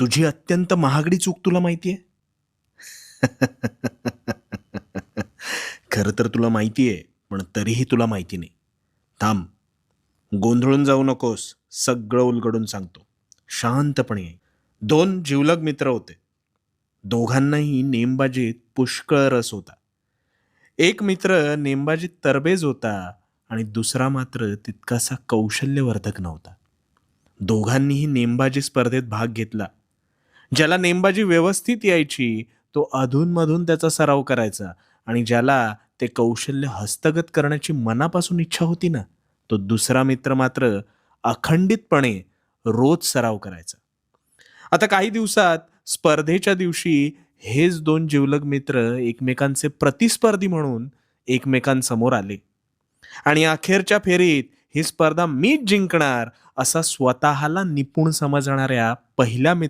तुझी अत्यंत महागडी चूक तुला माहितीये? खरं तर तुला माहितीये, पण तरीही तुला माहिती नाही. थांब, गोंधळून जाऊ नकोस. सगळं उलगडून सांगतो. शांतपणे ऐक. 2 जिवलग मित्र होते. दोघांनाही नेमबाजीत पुष्कळ रस होता. एक मित्र नेमबाजीत तरबेज होता आणि दुसरा मात्र तितकासा कौशल्यवर्धक नव्हता. दोघांनीही नेमबाजी स्पर्धेत भाग घेतला. ज्याला नेमबाजी व्यवस्थित यायची तो अधूनमधून त्याचा सराव करायचा आणि ज्याला ते कौशल्य हस्तगत करण्याची मनापासून इच्छा होती ना, तो दुसरा मित्र मात्र अखंडितपणे रोज सराव करायचा. आता काही दिवसात स्पर्धेच्या दिवशी हेच 2 जिवलग मित्र एकमेकांचे प्रतिस्पर्धी म्हणून एकमेकांसमोर आले आणि अखेरच्या फेरीत ही स्पर्धा मीच जिंकणार असा स्वतःला निपुण समजणाऱ्या पहिल्या